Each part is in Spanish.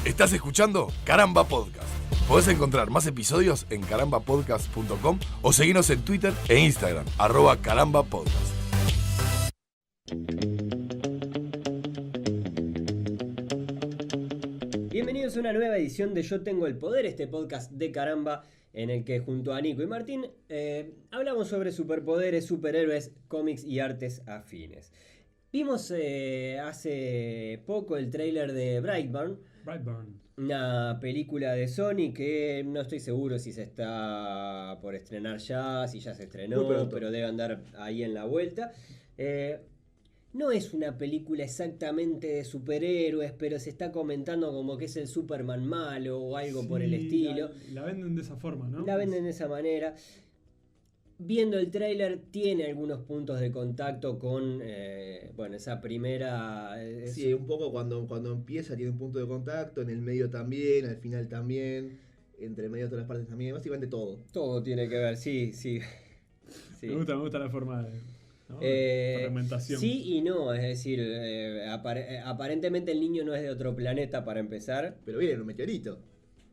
Estás escuchando Caramba Podcast. Podés encontrar más episodios en carambapodcast.com o seguirnos en Twitter e Instagram, @carambapodcast. Bienvenidos a una nueva edición de Yo Tengo el Poder, este podcast de Caramba, en el que junto a Nico y Martín hablamos sobre superpoderes, superhéroes, cómics y artes afines. Vimos hace poco el tráiler de Brightburn, una película de Sony que no estoy seguro si se está por estrenar ya, si ya se estrenó, pero debe andar ahí en la vuelta. No es una película exactamente de superhéroes, pero se está comentando como que es el Superman malo o algo por el estilo. La venden de esa forma, ¿no? La venden de esa manera. Viendo el tráiler tiene algunos puntos de contacto con, esa primera... Sí, un poco cuando empieza tiene un punto de contacto, en el medio también, al final también, entre medio de todas las partes también, básicamente todo. Todo tiene que ver, sí. Me gusta la forma de... ¿no? Fragmentación. Sí y no, es decir, aparentemente el niño no es de otro planeta para empezar. Pero viene en un meteorito.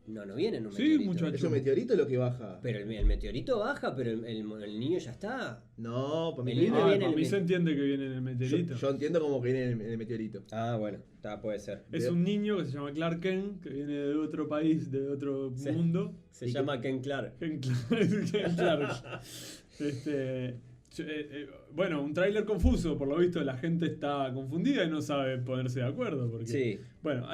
No viene en un Sí, meteorito. muchacho. ¿Es un meteorito lo que baja? Pero el meteorito baja, pero el niño ya está. No, para mí El niño viene. viene Para mí el- se entiende que viene en el meteorito. Yo entiendo como que viene en el meteorito. Ah, bueno, puede ser. Es un niño que se llama Clark Kent, que viene de otro país, de otro Sí. mundo. Se llama Ken Clark. Ken Clark. Bueno, un tráiler confuso, por lo visto la gente está confundida y no sabe ponerse de acuerdo. Porque, Sí. Bueno,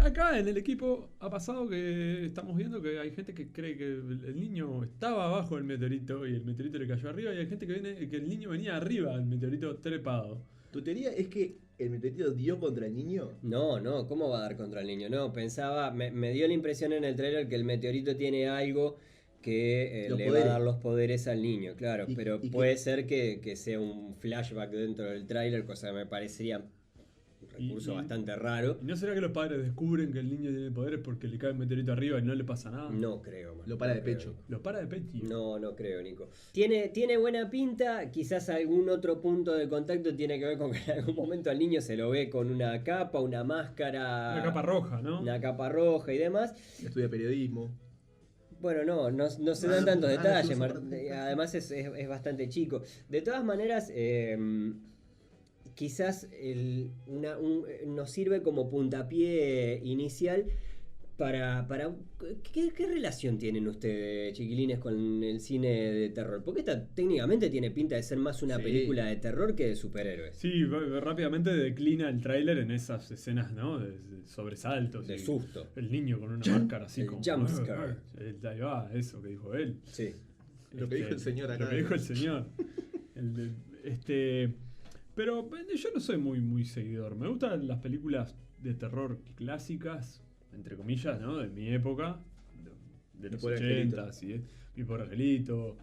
acá en el equipo ha pasado que estamos viendo que hay gente que cree que el niño estaba abajo del meteorito y el meteorito le cayó arriba, y hay gente que el niño venía arriba del meteorito trepado. ¿Tu teoría es que el meteorito dio contra el niño? No, ¿cómo va a dar contra el niño? No, pensaba, me dio la impresión en el tráiler que el meteorito tiene algo que Los le poderes. va a dar los poderes al niño, claro, pero y puede que- ser que sea un flashback dentro del tráiler, cosa que me parecería un recurso Y- bastante raro. ¿Y no será que los padres descubren que el niño tiene poderes porque le cae el meteorito arriba y no le pasa nada? No creo, man. Lo para No de creo. pecho. Lo para de pecho. No creo, Nico. Tiene buena pinta, quizás algún otro punto de contacto tiene que ver con que en algún momento al niño se lo ve con una capa, una máscara. Una capa roja, ¿no? Una capa roja y demás. Estudia periodismo. Bueno, no se dan tantos no, detalles, no, no. además es bastante chico. De todas maneras, quizás nos sirve como puntapié inicial para ¿qué relación tienen ustedes, chiquilines, con el cine de terror? Porque esta técnicamente tiene pinta de ser más una Sí. película de terror que de superhéroes. Sí, rápidamente declina el tráiler en esas escenas, ¿no? De sobresaltos. De y susto. El niño con una máscara así El como... jump scare. Ahí va, eso que dijo él. Sí. Lo que dijo el señor acá. Lo que dijo el señor. Pero yo no soy muy seguidor. Me gustan las películas de terror clásicas, entre comillas, ¿no? De mi época, de los Pobre 80s, y Mi Pobre Angelito.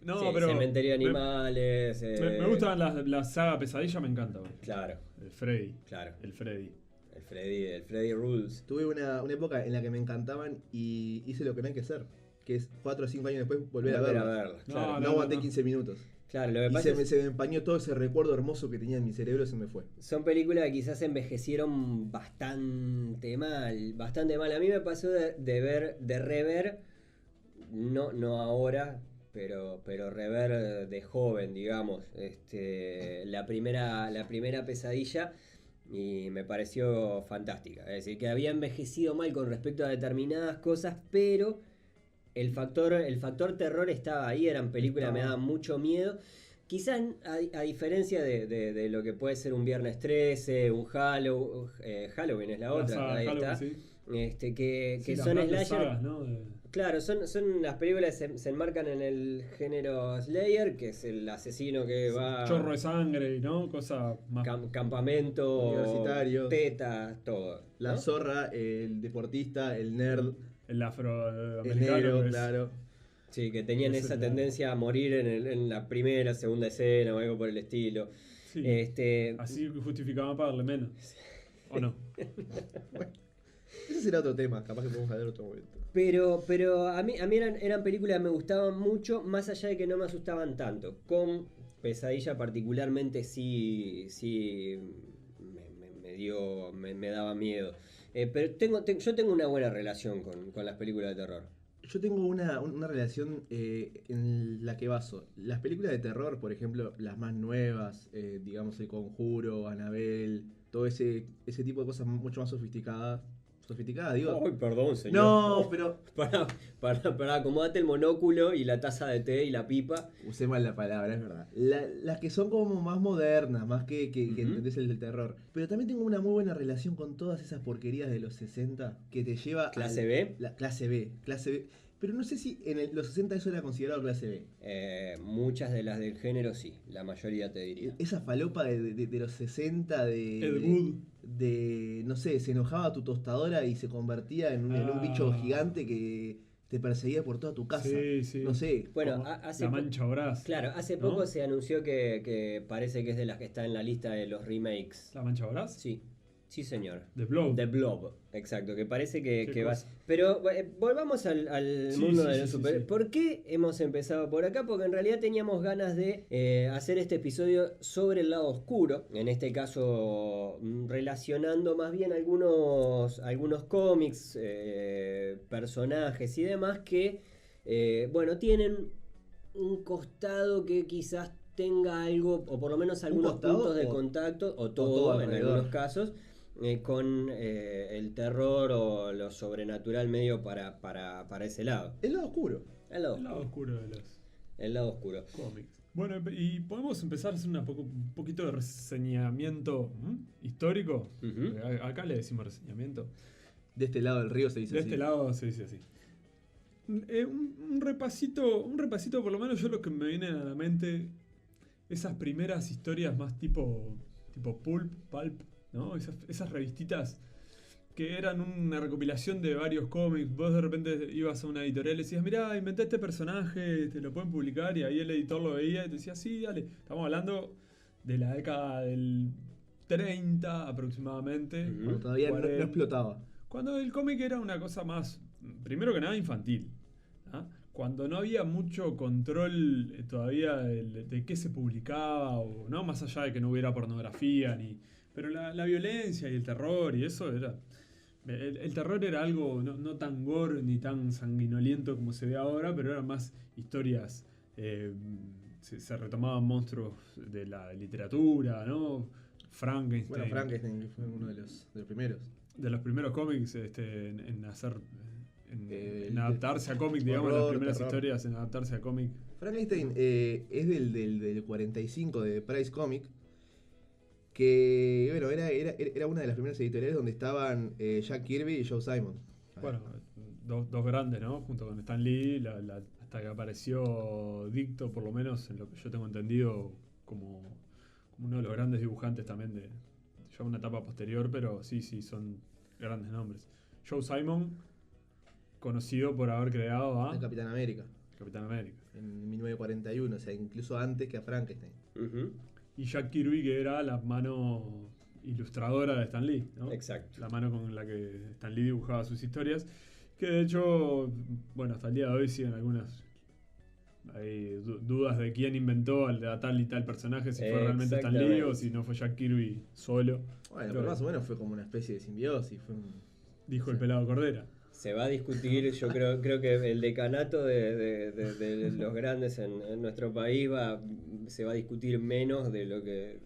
No, Sí, pero Cementerio de Animales. me gustan la saga Pesadilla, me encanta. Claro, El Freddy. claro. El Freddy. El Freddy Rules. Tuve una época en la que me encantaban y hice lo que no hay que hacer. Que es 4 o 5 años después volver a verlas. Claro. No aguanté 15 minutos. Claro, lo que Y pasa se me empañó todo ese recuerdo hermoso que tenía en mi cerebro, se me fue. son películas que quizás envejecieron bastante mal. Bastante mal. A mí me pasó de rever, no ahora, pero rever de joven, digamos, la primera Pesadilla, y me pareció fantástica. Es decir, que había envejecido mal con respecto a determinadas cosas, pero el factor terror estaba ahí. Eran películas que me daban mucho miedo. Quizás a diferencia de lo que puede ser un Viernes 13, un Halloween es la otra, saga ahí Halloween, está. sí. Que Sí, las son grandes slasher. sagas, ¿no? Claro, son las películas que se enmarcan en el género Slayer, que es el asesino que va Chorro de sangre, ¿no? Cosa más... campamento, Universitario. tetas, todo. La ¿no? zorra, el deportista, el nerd, El el afroamericano. negro, que es- claro. Sí, que tenían Esa esa es la- tendencia a morir en la primera, segunda escena o algo por el estilo. Sí. Así justificaba pagarle menos. ¿O no? Ese será otro tema, capaz que podemos hablar en otro momento. Pero a mí eran películas que me gustaban mucho, más allá de que no me asustaban tanto. Con Pesadilla particularmente sí me daba miedo. Pero yo tengo una buena relación con las películas de terror. Yo tengo una relación en la que baso las películas de terror, por ejemplo, las más nuevas, digamos El Conjuro, Annabelle, todo ese tipo de cosas mucho más sofisticadas, digo. Ay, perdón, señor. No, pero Para, acomodate el monóculo y la taza de té y la pipa. usé mal la palabra, es verdad. Las que son como más modernas, más que entendés el del terror. Pero también tengo una muy buena relación con todas esas porquerías de los 60 que te lleva ¿Clase B? La clase B. Pero no sé si en los 60 eso era considerado clase B. Muchas de las del género sí, la mayoría te diría. Esa falopa de los 60 Ed Wood. no sé, se enojaba tu tostadora y se convertía en un bicho gigante que te perseguía por toda tu casa. Sí, sí. No sé. Bueno, Como hace La Mancha Voraz. Claro, hace ¿no? poco se anunció que parece que es de las que está en la lista de los remakes. ¿La Mancha Voraz? Sí, señor. The Blob. The Blob, exacto, que parece que Qué vas. cosa. Pero volvamos al Sí, mundo sí, de sí, los sí, super. sí. ¿Por qué hemos empezado por acá? Porque en realidad teníamos ganas de hacer este episodio sobre el lado oscuro. En este caso, relacionando más bien algunos cómics, personajes y demás que, bueno, tienen un costado que quizás tenga algo, o por lo menos algunos costado puntos de o- contacto, o todo todo en alrededor? algunos casos, con el terror o lo sobrenatural medio para ese lado. El lado oscuro. El lado El lado oscuro. oscuro de los El lado oscuro. cómics. Bueno, y podemos empezar a hacer un poquito de reseñamiento histórico. Ujú. Acá le decimos reseñamiento. De este lado del río se dice De así. este lado se dice así. Un repasito, por lo menos yo lo que me viene a la mente, esas primeras historias más tipo pulp, ¿no? Esas revistitas que eran una recopilación de varios cómics. Vos de repente ibas a una editorial y decías, mirá, inventé este personaje, te lo pueden publicar, y ahí el editor lo veía y te decía, sí, dale. Estamos hablando de la década del 30 aproximadamente. Ujú. Cuando todavía no 40. explotaba. Cuando el cómic era una cosa más, primero que nada, infantil. ¿Ah? Cuando no había mucho control todavía de qué se publicaba, o no más allá de que no hubiera pornografía, pero la violencia y el terror y eso era... El terror era algo no tan gore ni tan sanguinoliento como se ve ahora, pero eran más historias. Se retomaban monstruos de la literatura, ¿no? Frankenstein. Bueno, Frankenstein que fue uno de los primeros. De los primeros cómics en hacer. En El adaptarse a cómic, digamos, horror, las primeras terror. historias en adaptarse a cómic. Frankenstein es del 45 de Price Comic. Que, bueno, era una de las primeras editoriales donde estaban Jack Kirby y Joe Simon. Bueno, dos grandes, ¿no? Junto con Stan Lee, hasta que apareció Dicto, por lo menos, en lo que yo tengo entendido, como uno de los grandes dibujantes también de ya una etapa posterior, pero sí, son grandes nombres. Joe Simon, conocido por haber creado a El Capitán América. Capitán América. En 1941, o sea, incluso antes que a Frankenstein. Ujú. Y Jack Kirby, que era la mano ilustradora de Stan Lee, ¿no? Exacto. La mano con la que Stan Lee dibujaba sus historias, que de hecho, bueno, hasta el día de hoy siguen algunas dudas de quién inventó a tal y tal personaje, si fue realmente Stan Lee o Exactamente. si no fue Jack Kirby solo. Bueno, pero más o menos fue como una especie de simbiosis. Dijo el pelado Cordera. Se va a discutir, yo creo que el decanato de los grandes en nuestro país se va a discutir menos de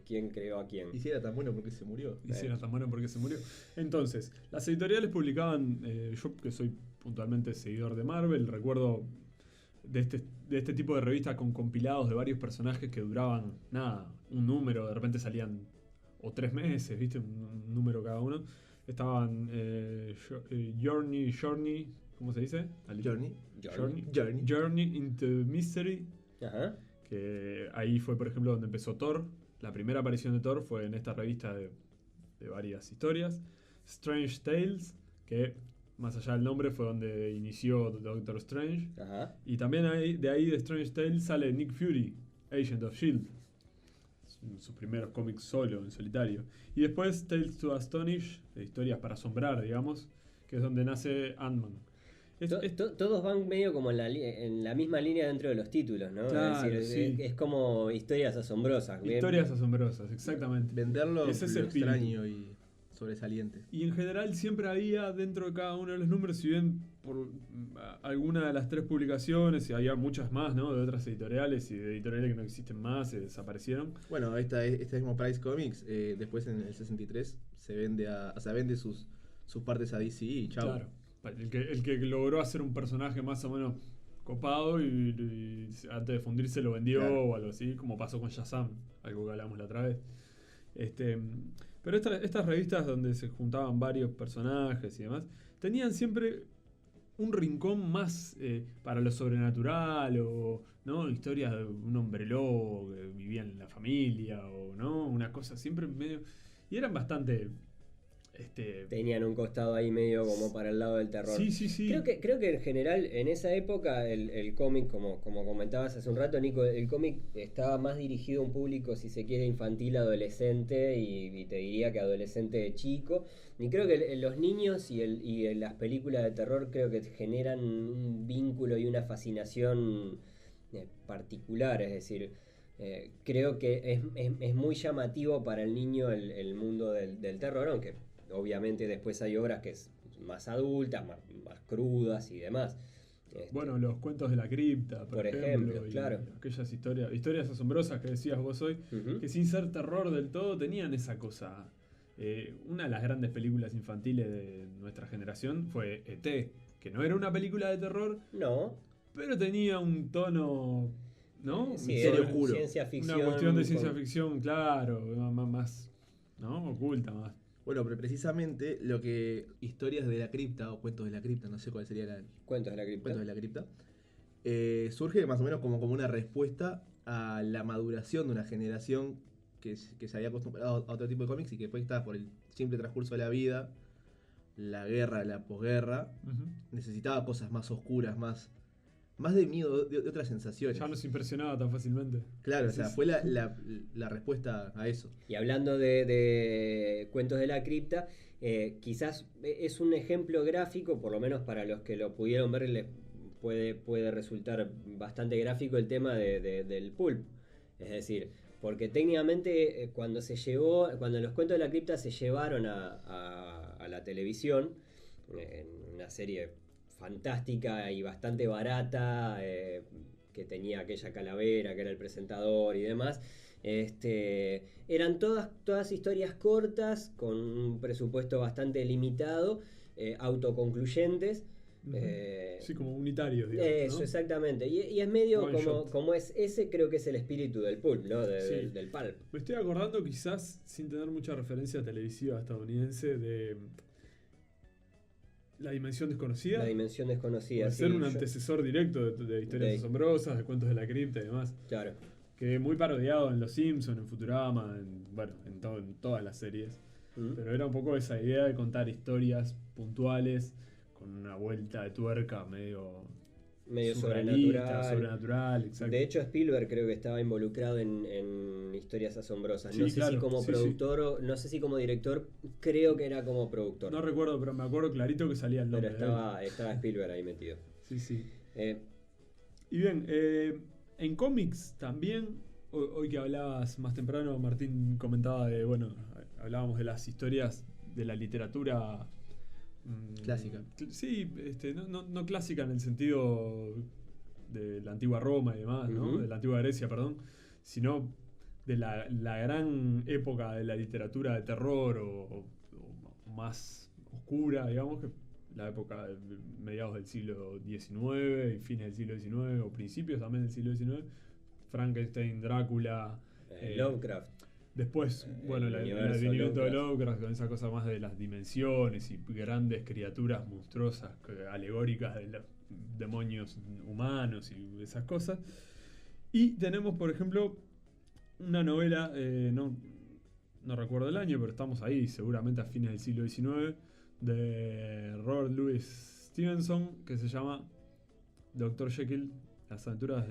quién creó a quién. Y si era tan bueno porque se murió. Y si era tan bueno porque se murió. Entonces, las editoriales publicaban, yo que soy puntualmente seguidor de Marvel, recuerdo de este tipo de revistas con compilados de varios personajes que duraban, nada, un número, de repente salían o 3 meses, ¿viste? Un número cada uno. Estaban Journey, ¿cómo se dice? Journey into Mystery, Ajá. que ahí fue, por ejemplo, donde empezó Thor. La primera aparición de Thor fue en esta revista de varias historias. Strange Tales, que más allá del nombre fue donde inició Doctor Strange. Ajá. Y también de ahí de Strange Tales sale Nick Fury, Agent of S.H.I.E.L.D. Sus primeros cómics solo, en solitario. Y después Tales to Astonish, de historias para asombrar, digamos, que es donde nace Ant-Man. Todos van medio como en la misma línea dentro de los títulos, ¿no? Claro, es decir, sí. es como historias asombrosas. Historias asombrosas, exactamente. Venderlo Es ese lo espíritu. extraño y... sobresaliente. Y en general siempre había dentro de cada uno de los números, si bien por alguna de las 3 publicaciones, y había muchas más, ¿no? De otras editoriales y de editoriales que no existen más, se desaparecieron. Bueno, este mismo Price Comics, después en el 63 vende sus partes a DC y chao. Claro, el que logró hacer un personaje más o menos copado y antes de fundirse lo vendió, claro, o algo así, como pasó con Shazam, algo que hablamos la otra vez. Pero estas revistas donde se juntaban varios personajes y demás, tenían siempre un rincón más para lo sobrenatural, o ¿no? Historias de un hombre lobo que vivía en la familia, o ¿no? Una cosa siempre medio... Y eran bastante... Tenían un costado ahí medio como para el lado del terror. Sí. Creo que en general en esa época el cómic, como comentabas hace un rato, Nico, el cómic estaba más dirigido a un público, si se quiere, infantil, adolescente, y te diría que adolescente chico. Y creo que los niños y las películas de terror creo que generan un vínculo y una fascinación particular, es decir... creo que es muy llamativo para el niño el mundo del terror, aunque obviamente después hay obras que es más adultas, más crudas y demás. Bueno, los cuentos de la cripta, por ejemplo, claro. Aquellas historias asombrosas que decías vos hoy, que sin ser terror del todo tenían esa cosa. Una de las grandes películas infantiles de nuestra generación fue E.T., que no era una película de terror, No. pero tenía un tono... ¿no? Sí, misterio oscuro. Ciencia ficción. Una cuestión de ciencia ficción, claro, más ¿no? Oculta más. Bueno, pero precisamente lo que Historias de la Cripta o Cuentos de la Cripta, no sé cuál sería la Cuentos de la cripta. Cuentos de la Cripta, surge más o menos como una respuesta a la maduración de una generación que se había acostumbrado a otro tipo de cómics y que después estaba por el simple transcurso de la vida, la guerra, la posguerra, necesitaba cosas más oscuras, más de miedo, de otras sensaciones. Ya no se impresionaba tan fácilmente. Claro, o sea, fue la respuesta a eso. Y hablando de Cuentos de la Cripta, quizás es un ejemplo gráfico, por lo menos para los que lo pudieron ver, les puede resultar bastante gráfico el tema del pulp. Es decir, porque técnicamente cuando los Cuentos de la Cripta se llevaron a la televisión, en una serie fantástica y bastante barata, que tenía aquella calavera que era el presentador y demás, eran todas historias cortas con un presupuesto bastante limitado, autoconcluyentes. Sí, como unitarios, digamos, Eso, ¿no? exactamente. Y es medio One shot. como es ese, creo que es el espíritu del pulp, ¿no? Sí. Del pulp. Me estoy acordando, quizás sin tener mucha referencia televisiva estadounidense, de La Dimensión Desconocida. La Dimensión Desconocida. Por ser un antecesor directo de historias asombrosas, de Cuentos de la Cripta y demás. Claro. Que muy parodiado en Los Simpsons, en Futurama, en todas las series. Pero era un poco esa idea de contar historias puntuales con una vuelta de tuerca medio sobrenatural, exacto. De hecho, Spielberg creo que estaba involucrado en historias asombrosas. Sí, No sé claro, si como sí, productor o no sé si como director, creo que era como productor. No recuerdo, pero me acuerdo clarito que salía el nombre. Pero estaba Spielberg ahí metido. Sí. Y bien, en cómics también, hoy que hablabas más temprano, Martín comentaba hablábamos de las historias de la literatura clásica. Sí, no clásica en el sentido de la antigua Roma y demás, ¿no? De la antigua Grecia, perdón, sino de la gran época de la literatura de terror o más oscura, digamos, que la época de mediados del siglo XIX y fines del siglo XIX o principios también del siglo XIX, Frankenstein, Drácula, Lovecraft. Después, el advenimiento de Lovecraft, con esa cosa más de las dimensiones y grandes criaturas monstruosas, alegóricas de los demonios humanos y esas cosas. Y tenemos, por ejemplo, una novela, no recuerdo el año, pero estamos ahí, seguramente a fines del siglo XIX, de Robert Louis Stevenson, que se llama Dr. Jekyll, las aventuras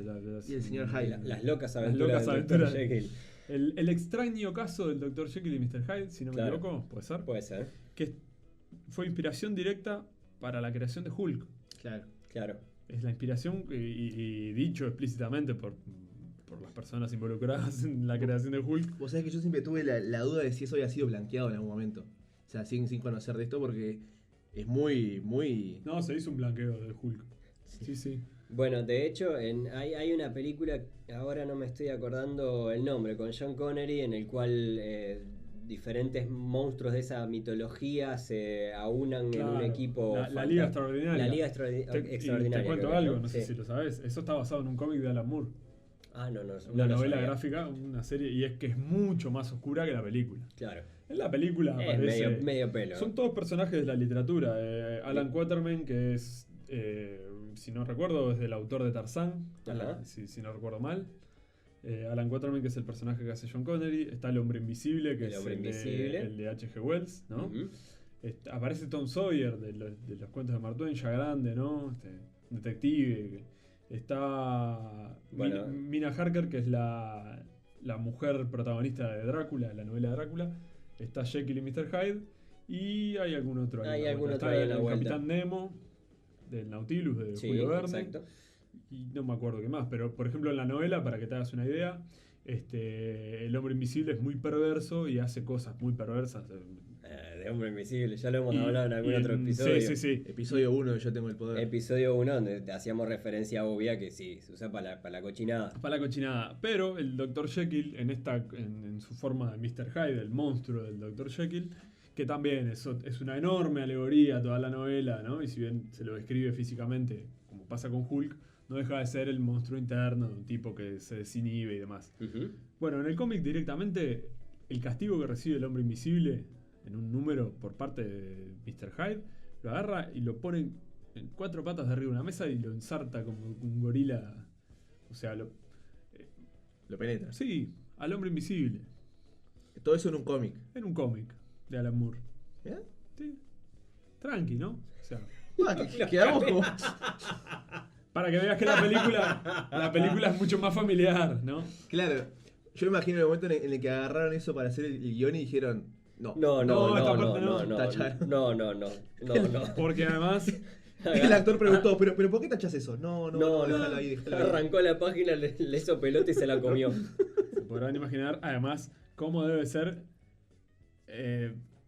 y el señor Hyde. Las locas aventuras del Dr. Jekyll. El extraño caso del Dr. Jekyll y Mr. Hyde, si no me equivoco, ¿puede ser? Puede ser. Que fue inspiración directa para la creación de Hulk. Claro. Es la inspiración y dicho explícitamente por las personas involucradas en la creación de Hulk. Vos sabés que yo siempre tuve la duda de si eso había sido blanqueado en algún momento. O sea, sin conocer de esto porque es muy... No, se hizo un blanqueo de Hulk. Sí. Bueno, de hecho, hay una película, ahora no me estoy acordando el nombre, con Sean Connery, en el cual diferentes monstruos de esa mitología se aunan en un Claro, equipo. la Liga Extraordinaria. La Liga Y Extraordinaria. te cuento creo que algo, es, no sé sí. si lo sabes. Eso está basado en un cómic de Alan Moore. Ah, no Una lo novela sabía. gráfica, una serie, y es que es mucho más oscura que la película. Claro. En la película aparece. Medio pelo. Son todos personajes de la literatura. Alan Quatermain, que es, si no recuerdo, es del autor de Tarzán, Ajá. si no recuerdo mal. Alan Quatermain, que es el personaje que hace John Connery. Está el Hombre Invisible, que El es Hombre Invisible. el de H.G. Wells, ¿no? Ujú. Aparece Tom Sawyer de los cuentos de Mark Twain, ya grande, ¿no? Detective. Está Bueno. Mina Harker, que es la mujer protagonista de Drácula, de la novela de Drácula. Está Jekyll y Mr. Hyde. Y hay algún otro ahí. Hay en la algún vuelta. otro Está ahí en la el vuelta. Capitán Nemo, del Nautilus, de Sí, Julio Verne. exacto. Y no me acuerdo qué más, pero por ejemplo en la novela, para que te hagas una idea, el hombre invisible es muy perverso y hace cosas muy perversas. De Hombre Invisible, ya lo hemos hablado en algún otro episodio. Sí. Episodio 1 de Yo Tengo el Poder. Episodio 1, donde hacíamos referencia obvia que sí, se usa para la cochinada. Para la cochinada. Pero el Dr. Jekyll, en su forma de Mr. Hyde, el monstruo del Dr. Jekyll, que también es una enorme alegoría toda la novela, ¿no? Y si bien se lo describe físicamente, como pasa con Hulk, no deja de ser el monstruo interno de un tipo que se desinhibe y demás. Ujú. Bueno, en el cómic directamente, el castigo que recibe el hombre invisible en un número por parte de Mr. Hyde, lo agarra y lo pone en 4 patas de arriba de una mesa y lo ensarta como un gorila. O sea, Lo penetra. sí, al hombre invisible. Todo eso en un cómic. En un cómic de Alan Moore. ¿Eh? Sí. Tranqui, ¿no? O sea, Quedamos como... para que veas que la película es mucho más familiar, ¿no? Claro, yo me imagino el momento en el que agarraron eso para hacer el guión y dijeron... No, esta parte no. Tacharon. no. Porque además, El actor preguntó, ¿pero por qué tachas eso? No, déjalo ahí, déjalo ahí. Arrancó la página, le hizo pelota y se la comió. se podrán imaginar, además, cómo debe ser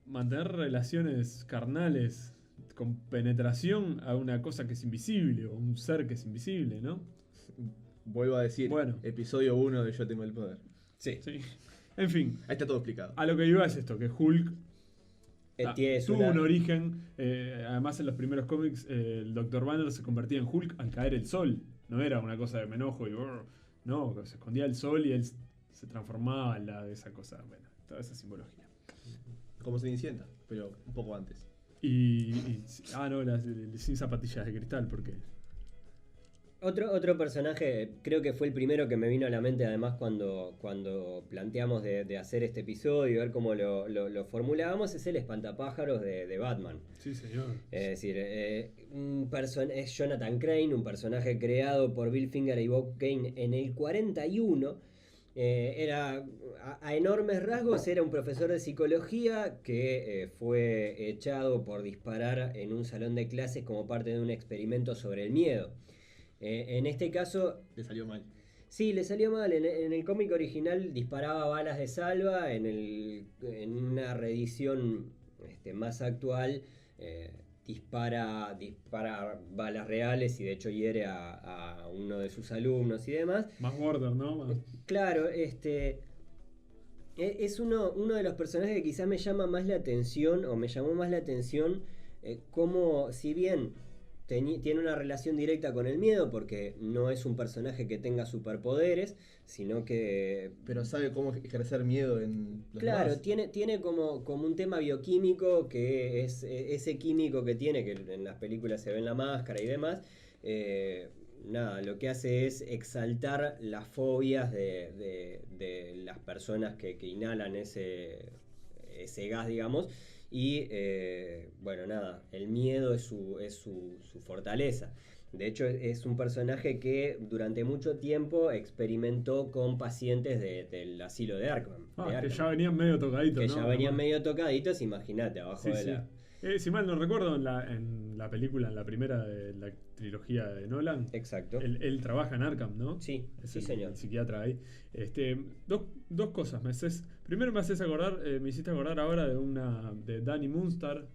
mantener relaciones carnales con penetración a una cosa que es invisible, o un ser que es invisible, ¿no? Vuelvo a decir, Bueno. episodio 1 de Yo Tengo el Poder. Sí. Sí. En fin, Ahí está todo explicado. a lo que iba es esto, que Hulk Tienes tuvo una- un origen, además en los primeros cómics el Dr. Banner se convertía en Hulk al caer el sol, no era una cosa de me enojo y no, se escondía el sol y él se transformaba en esa cosa, bueno, toda esa simbología. Como Cenicienta, pero un poco antes. Sin zapatillas de cristal, porque Otro personaje, creo que fue el primero que me vino a la mente, además, cuando planteamos de hacer este episodio, ver cómo lo formulábamos, es el espantapájaros de Batman. sí señor. Es decir, es Jonathan Crane, un personaje creado por Bill Finger y Bob Kane en el 41. Era, a enormes rasgos, era un profesor de psicología que fue echado por disparar en un salón de clases como parte de un experimento sobre el miedo. En este caso, Le salió mal. sí, le salió mal. En el cómic original disparaba balas de salva. En una reedición más actual dispara balas reales y de hecho hiere a uno de sus alumnos y demás. Más Warder, ¿no? Claro, es uno de los personajes que quizás me llama más la atención, o me llamó más la atención, como si bien tiene una relación directa con el miedo, porque no es un personaje que tenga superpoderes, sino que... Pero sabe cómo ejercer miedo en los Claro, demás. tiene como un tema bioquímico, que es ese químico que tiene, que en las películas se ve en La Máscara y demás. Nada, lo que hace es exaltar las fobias de las personas que inhalan ese gas, digamos. Y bueno, nada, el miedo es su fortaleza. De hecho, es un personaje que durante mucho tiempo experimentó con pacientes del asilo de Arkham. Que ya venían medio tocaditos, Que ¿no? ya venían medio tocaditos, imagínate, abajo Sí, de sí. la... Si mal no recuerdo, en la película, en la primera de la trilogía de Nolan, Exacto. él trabaja en Arkham, ¿no? Sí, Es sí, el señor. psiquiatra ahí. Dos cosas. Primero me haces acordar, me hiciste acordar ahora de Danny Moonstar,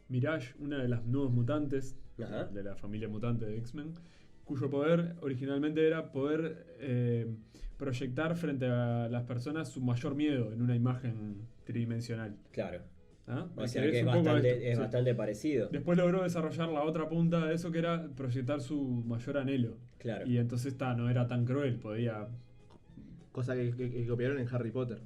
Mirage, una de las nuevos mutantes Ajá. de la familia mutante de X-Men, cuyo poder originalmente era poder proyectar frente a las personas su mayor miedo en una imagen tridimensional. Claro. ¿Ah? O sea que es es un poco esto, bastante, es sí. bastante parecido. Después logró desarrollar la otra punta de eso, que era proyectar su mayor anhelo. Claro. Y entonces no era tan cruel, podía... Cosa que copiaron en Harry Potter.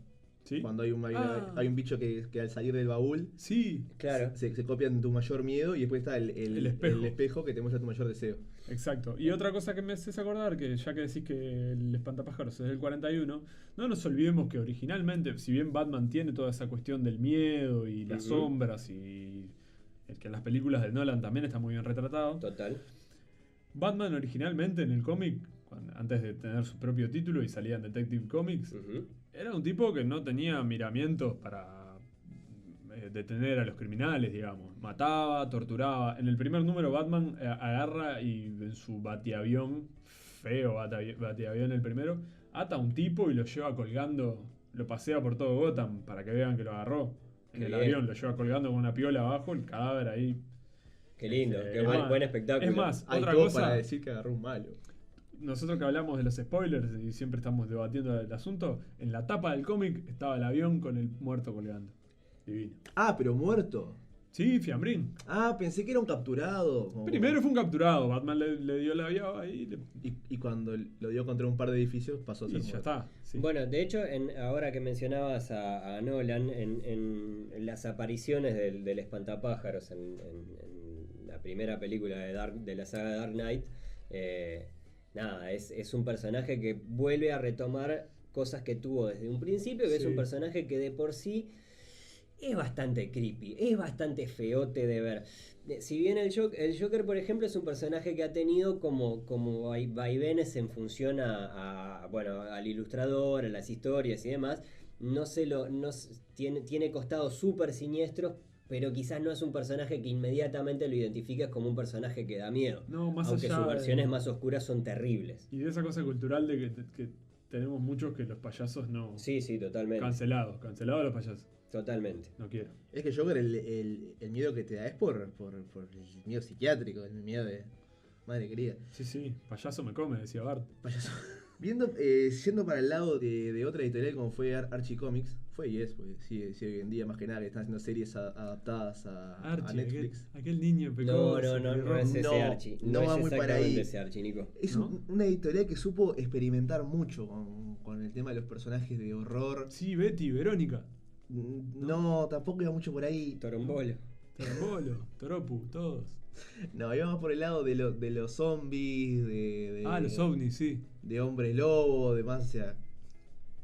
¿Sí? Cuando hay Ah. hay un bicho que al salir del baúl Sí, Claro. se copian tu mayor miedo y después está El espejo. el espejo que te muestra tu mayor deseo. exacto. Y otra cosa que me haces acordar, que ya que decís que el espantapájaros es del 41, no nos olvidemos que originalmente, si bien Batman tiene toda esa cuestión del miedo y las Ujú. sombras y el que en las películas de Nolan también está muy bien retratado, Total. Batman originalmente en el cómic, antes de tener su propio título y salía en Detective Comics, Ujú. era un tipo que no tenía miramientos para detener a los criminales, digamos. Mataba, torturaba. En el primer número Batman agarra y en su batiavión, feo batiavión el primero, ata a un tipo y lo lleva colgando, lo pasea por todo Gotham para que vean que lo agarró. En Qué el bien. avión lo lleva colgando con una piola abajo, el cadáver ahí. Qué lindo, Este, qué es buen, más- buen espectáculo. es más, Hay otra todo cosa, para decir que agarró un malo. nosotros que hablamos de los spoilers y siempre estamos debatiendo el asunto, en la tapa del cómic estaba el avión con el muerto colgando. Divino. Ah, pero muerto. Sí, Fiambrín. Ah, pensé que era un capturado. Primero fue un capturado, Batman le dio la vía ahí Y cuando lo dio contra un par de edificios pasó a y ser ya muerto. está. Sí. Bueno, de hecho, ahora que mencionabas a Nolan, en las apariciones del espantapájaros en la primera película de la saga Dark Knight, nada, es un personaje que vuelve a retomar cosas que tuvo desde un principio, que es Sí. un personaje que de por sí es bastante creepy, es bastante feote de ver. Si bien el Joker, por ejemplo, es un personaje que ha tenido como vaivenes en función bueno, al ilustrador, a las historias y demás, tiene costados súper siniestros, pero quizás no es un personaje que inmediatamente lo identifiques como un personaje que da miedo. No, más aunque allá sus de- versiones más oscuras son terribles. Y de esa cosa cultural de que tenemos muchos que los payasos no. Sí, sí, totalmente. Cancelados los payasos. Totalmente. No quiero. Es que Joker, el miedo que te da es por el miedo psiquiátrico, el miedo de madre querida. Sí, sí, payaso me come, decía Bart. Payaso. Yendo para el lado de otra editorial como fue Archie Comics, fue y es, porque sí, hoy en día más que nada que están haciendo series adaptadas a Archie, Netflix. aquel niño No, pecoso. no es ese No, Archie. no va es muy para exactamente ahí. ese Archie, Nico. Es ¿No? una editorial que supo experimentar mucho con el tema de los personajes de horror. Sí, Betty, Verónica, No, tampoco iba mucho por ahí. Torombolo. Torombolo, Toropu, todos. No, iba más por el lado de los zombies, Los ovnis, sí. de hombres lobo, de más, o sea,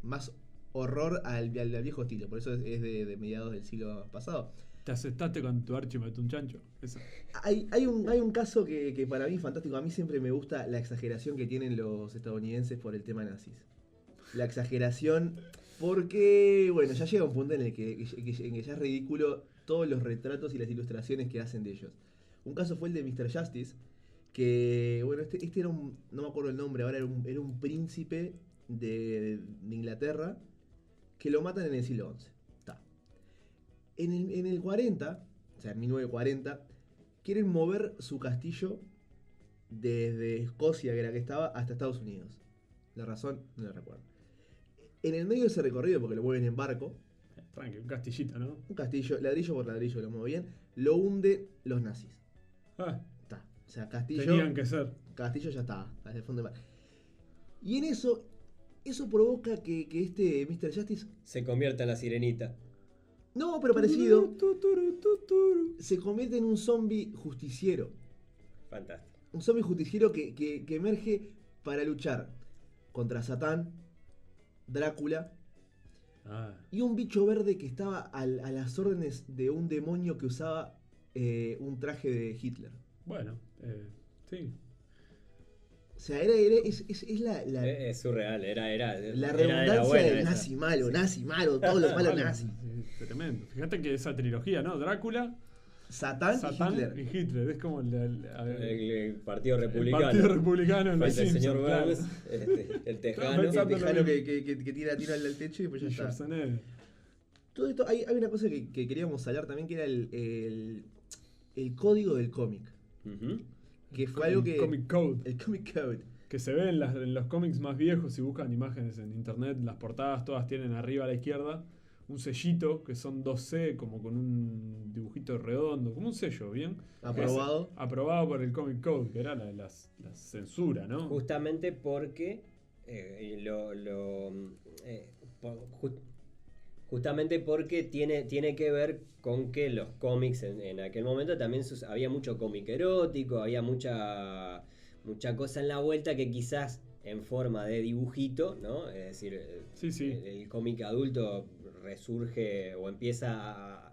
más horror al viejo estilo. Por eso es de mediados del siglo pasado. Te aceptaste con tu Archie mató un chancho. Eso. Hay un caso que para mí es fantástico. A mí siempre me gusta la exageración que tienen los estadounidenses por el tema nazis. La exageración, porque, bueno, ya llega un punto en el que ya es ridículo todos los retratos y las ilustraciones que hacen de ellos. Un caso fue el de Mr. Justice, que, bueno, este era no me acuerdo el nombre, ahora era un príncipe de Inglaterra que lo matan en el siglo XI. Está. En el 40, o sea, en 1940, quieren mover su castillo desde Escocia, que era que estaba, hasta Estados Unidos. La razón, no la recuerdo. En el medio de ese recorrido, porque lo mueven en barco, Tranqui, un castillito, ¿no? un castillo, ladrillo por ladrillo, lo mueven bien, lo hunden los nazis. Ah, Está. O sea, castillo, tenían que ser. castillo ya está, hacia el fondo del mar. Y en eso provoca que este Mr. Justice, Se convierte en la sirenita. no, pero parecido, Tuturu. se convierte en un zombie justiciero. Fantástico. Un zombie justiciero que emerge para luchar contra Satán, Drácula Ah, y un bicho verde que estaba a las órdenes de un demonio que usaba un traje de Hitler. bueno, sí. O sea, es la Es surreal, era la de la redundancia buena del esa. nazi malo, todos los malos Vale, nazis. sí, tremendo. Fíjate que esa trilogía, ¿no? Drácula, Satán y Hitler. y Hitler. Es como El Partido el Republicano. Partido Republicano en los Falta el señor Simpsons, claro. Burns, el tejano. pensando- El tejano que tira tiro al techo y pues ya Y está. Schwarzenegger. Todo esto, hay una cosa que queríamos hablar también que era el código del cómic. Ujú. Que fue algo que. El Comic Code. El Comic Code. Que se ve en los cómics más viejos, si buscan imágenes en internet, las portadas todas tienen arriba a la izquierda un sellito que son 2C, como con un dibujito redondo, como un sello, ¿bien? Aprobado. Aprobado por el Comic Code, que era la censura, ¿no? Justamente porque justamente porque tiene que ver con que los cómics en aquel momento también había mucho cómic erótico, había mucha cosa en la vuelta que quizás en forma de dibujito, ¿no? Es decir, Sí. el cómic adulto resurge o empieza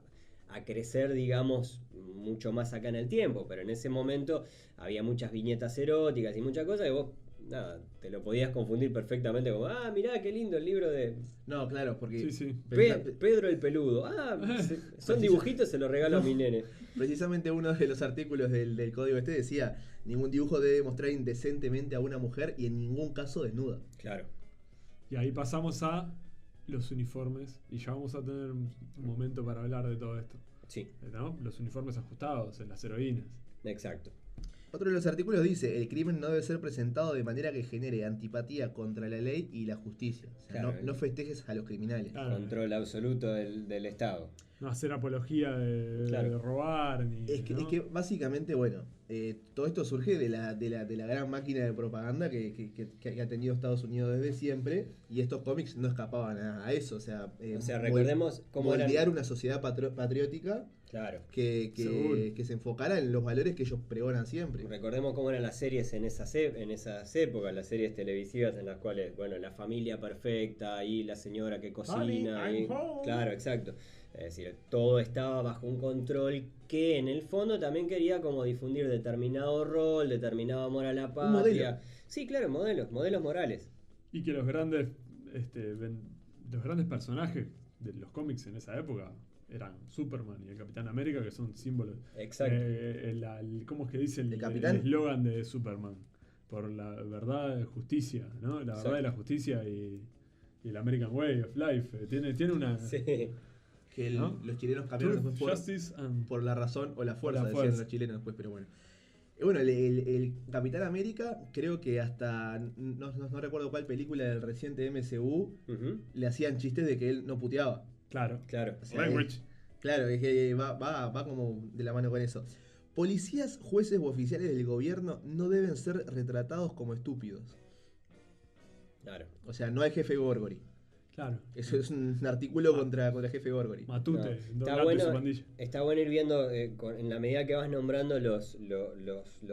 a crecer, digamos, mucho más acá en el tiempo, pero en ese momento había muchas viñetas eróticas y muchas cosas y vos, nada, te lo podías confundir perfectamente como, mirá, qué lindo el libro de No, claro, porque. Sí. Pedro el Peludo. Son dibujitos, se los regalo a mi nene. Precisamente uno de los artículos del código este decía: ningún dibujo debe mostrar indecentemente a una mujer y en ningún caso desnuda. Claro. Y ahí pasamos a los uniformes, y ya vamos a tener un momento para hablar de todo esto, Sí, ¿no? Los uniformes ajustados en las heroínas. exacto. Otro de los artículos dice: el crimen no debe ser presentado de manera que genere antipatía contra la ley y la justicia. O sea, Claro. no festejes a los criminales. Claro. Control absoluto del Estado. No hacer apología de Claro. robar, ni. Es que, ¿no? es que básicamente, bueno, todo esto surge de la gran máquina de propaganda que ha tenido Estados Unidos desde siempre, y estos cómics no escapaban a eso. O sea, Recordemos cómo eran. moldear una sociedad patriótica Claro. Seguro. que se enfocara en los valores que ellos pregonan siempre. Recordemos cómo eran las series en esas épocas, las series televisivas en las cuales, bueno, la familia perfecta y la señora que cocina. Honey, I'm home. Claro, exacto. Es decir, todo estaba bajo un control que en el fondo también quería como difundir determinado rol, determinado amor a la patria. modelo. Sí, claro, modelos morales. Y que los grandes personajes de los cómics en esa época eran Superman y el Capitán América, que son símbolos. Exacto. ¿Cómo es que dice ¿El el Capitán? eslogan de Superman? Por la verdad, justicia, ¿no? La verdad y la justicia y el American Way of Life. Tiene una... Sí. Que ¿no? los chilenos cambiaron Truth, después Justice and... por la razón o la fuerza, la decían fuerza. los chilenos después, pero bueno. Bueno, el Capitán América, creo que hasta, no recuerdo cuál película del reciente MCU, Ujú. le hacían chistes de que él no puteaba. Claro. Claro. O sea, Language. Claro, es que va como de la mano con eso. Policías, jueces u oficiales del gobierno no deben ser retratados como estúpidos. Claro. O sea, no hay jefe Gorgory. Claro. Eso es un artículo contra el jefe Gorgory. Matute, No. Don Está Gato y bueno, su pandilla. está bueno ir viendo en la medida que vas nombrando los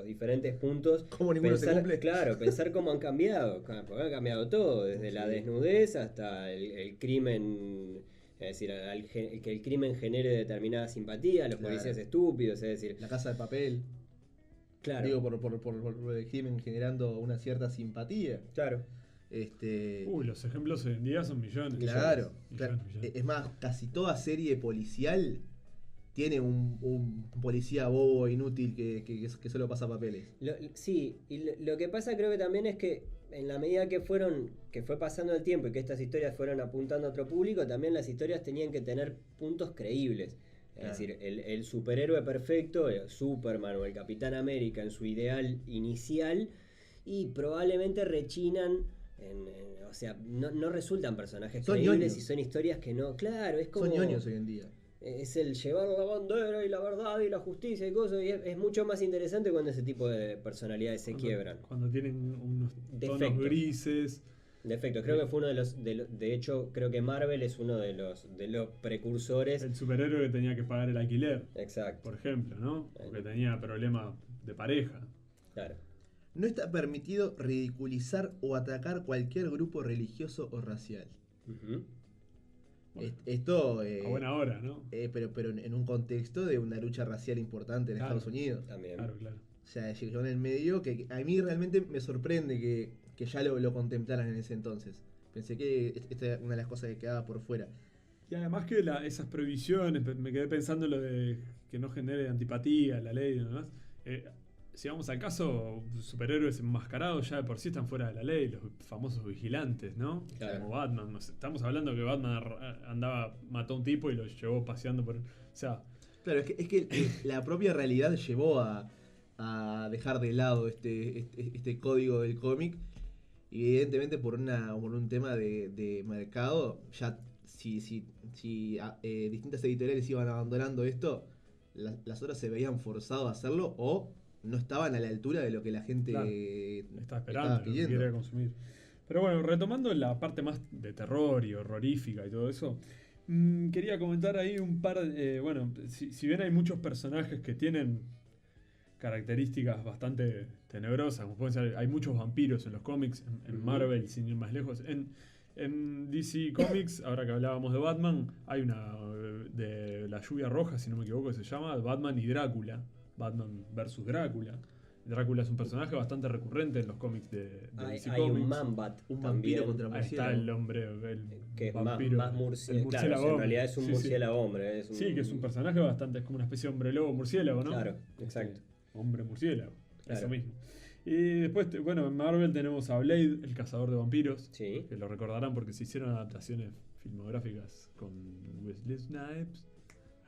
diferentes puntos. ¿Cómo ninguno se cumple? Claro, pensar cómo han cambiado. Porque han cambiado todo, desde la desnudez hasta el crimen. Es decir, que el crimen genere determinada simpatía, los Claro. policías estúpidos, es decir, La Casa de Papel. claro. Digo, por el crimen generando una cierta simpatía. Claro. Los ejemplos hoy en día son millones. Claro. Millones. Es más, casi toda serie policial tiene un policía bobo, inútil, que solo pasa papeles. Sí, y lo que pasa creo que también es que en la medida que fue pasando el tiempo y que estas historias fueron apuntando a otro público, también las historias tenían que tener puntos creíbles. Es Claro. decir, el superhéroe perfecto, Superman o el Capitán América en su ideal inicial, y probablemente rechinan, o sea, no resultan personajes Son creíbles ñoños. y son historias que no, claro, es como... Son ñoños hoy en día. Es el llevar la bandera y la verdad y la justicia y cosas, y es mucho más interesante cuando ese tipo de personalidades se quiebran. Cuando tienen unos tonos Defectos. grises. Defecto, creo que fue uno de hecho, creo que Marvel es uno de los precursores. El superhéroe que tenía que pagar el alquiler, Exacto, por ejemplo, ¿no? Porque tenía problema de pareja. claro. No está permitido ridiculizar o atacar cualquier grupo religioso o racial. Ujú. Bueno, Esto. a buena hora, ¿no? Pero en un contexto de una lucha racial importante en Claro. Estados Unidos. También. Claro, claro. O sea, llegó en el medio que a mí realmente me sorprende que ya lo contemplaran en ese entonces. Pensé que esta era una de las cosas que quedaba por fuera. Y además que esas prohibiciones, me quedé pensando en lo de que no genere antipatía, la ley y demás. Si vamos al caso, superhéroes enmascarados ya de por sí están fuera de la ley, los famosos vigilantes, ¿no? Claro. Como Batman. No sé, estamos hablando que Batman mató a un tipo y lo llevó paseando por... O sea, Claro, es que la propia realidad llevó a dejar de lado este código del cómic. Y evidentemente por un tema de mercado, ya si distintas editoriales iban abandonando esto, las otras se veían forzados a hacerlo o no estaban a la altura de lo que la gente claro, está estaba esperando, lo que pidiendo. quiere consumir. Pero bueno, retomando la parte más de terror y horrorífica y todo eso, quería comentar ahí un par de... bueno, si bien hay muchos personajes que tienen características bastante tenebrosas, como pueden ser, hay muchos vampiros en los cómics, en Marvel, sin ir más lejos. En DC Comics, ahora que hablábamos de Batman, hay una de la lluvia roja, si no me equivoco, se llama Batman y Drácula. Batman versus Drácula. Drácula es un personaje bastante recurrente en los cómics de DC Hay Comics. un Man-Bat Un también, vampiro contra Ahí está murciélago. el hombre, que es vampiro, más el murciélago. Claro, murciélago en realidad hombre. es un Sí, sí. murciélago hombre. Sí, que es un personaje bastante, es como una especie de hombre lobo murciélago, ¿no? Claro, exacto. Hombre murciélago, Claro. eso mismo. Y después, bueno, en Marvel tenemos a Blade, el cazador de vampiros, Sí. que lo recordarán porque se hicieron adaptaciones filmográficas con Wesley Snipes,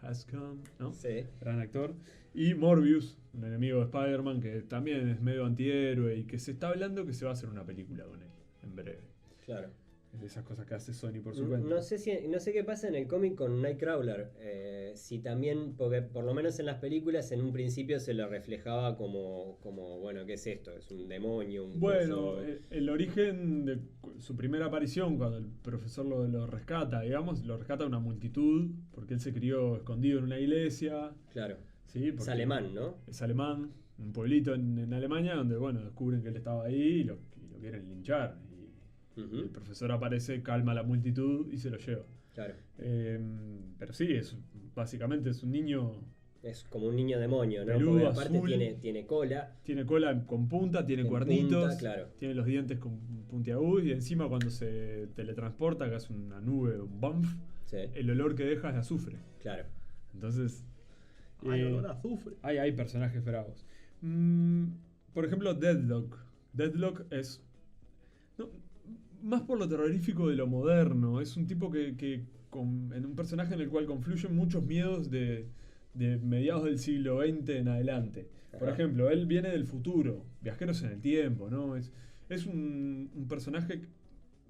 Has Come, ¿no? Sí. Gran actor. Y Morbius, un enemigo de Spider-Man que también es medio antihéroe y que se está hablando que se va a hacer una película con él en breve. Claro. Es de esas cosas que hace Sony por su cuenta. No sé qué pasa en el cómic con Nightcrawler. Si también, porque por lo menos en las películas en un principio se lo reflejaba como bueno, ¿qué es esto? Es un demonio, un Bueno, coso. el origen de su primera aparición, cuando el profesor lo rescata, digamos, lo rescata una multitud, porque él se crió escondido en una iglesia. Claro. ¿Sí? Es Porque alemán, ¿no? Es alemán, un pueblito en Alemania, donde, bueno, descubren que él estaba ahí y lo quieren linchar. Y Ujú. el profesor aparece, calma a la multitud y se lo lleva. Claro. Pero sí, básicamente es un niño. Es como un niño demonio, ¿no? Peludo, Porque aparte azul. tiene cola. Tiene cola con punta, tiene En cuernitos, punta, claro. tiene los dientes con puntiagudos y encima cuando se teletransporta, que es una nube, un bump, Sí. el olor que deja es de azufre. Claro. Entonces, Ay, olor a azufre. hay personajes bravos. Por ejemplo, Deadlock. Deadlock es... no, más por lo terrorífico de lo moderno. Es un tipo que en un personaje en el cual confluyen muchos miedos de mediados del siglo XX en adelante. Por Ajá. ejemplo, él viene del futuro, viajeros en el tiempo, ¿no? Es un personaje,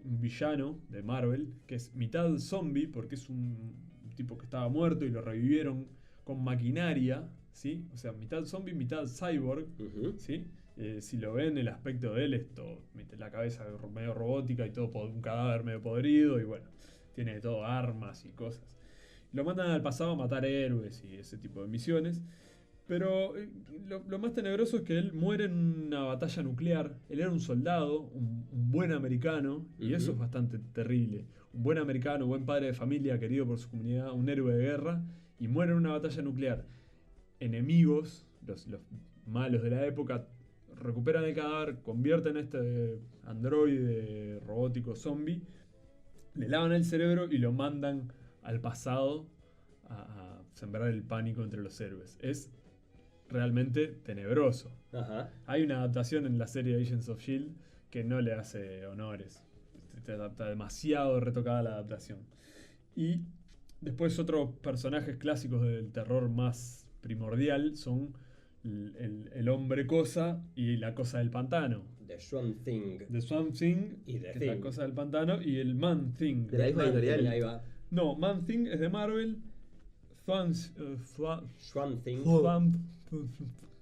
un villano de Marvel, que es mitad zombie, porque es un tipo que estaba muerto y lo revivieron con maquinaria, ¿sí? O sea, mitad zombie, mitad cyborg, Ujú. ¿sí? Si lo ven, el aspecto de él es todo, la cabeza medio robótica y todo, un cadáver medio podrido y bueno, tiene de todo, armas y cosas. Lo mandan al pasado a matar héroes y ese tipo de misiones. Pero lo más tenebroso es que él muere en una batalla nuclear. Él era un soldado, un buen americano, y eso Ujú. es bastante terrible. Un buen americano, buen padre de familia, querido por su comunidad, un héroe de guerra, y muere en una batalla nuclear. Enemigos, los malos de la época, recuperan el cadáver, convierten a este androide robótico zombie, le lavan el cerebro y lo mandan al pasado a sembrar el pánico entre los héroes. Es realmente tenebroso. Ajá. Hay una adaptación en la serie Agents of S.H.I.E.L.D. que no le hace honores. Está demasiado retocada la adaptación. Y después otros personajes clásicos del terror más primordial son el hombre cosa y la cosa del pantano. The Swamp Thing. The Swamp Thing, Y The que es la Thing. cosa del pantano, y el Man Thing. De la misma editorial. Ahí va. No, Man Thing es de Marvel. Swamp Thing.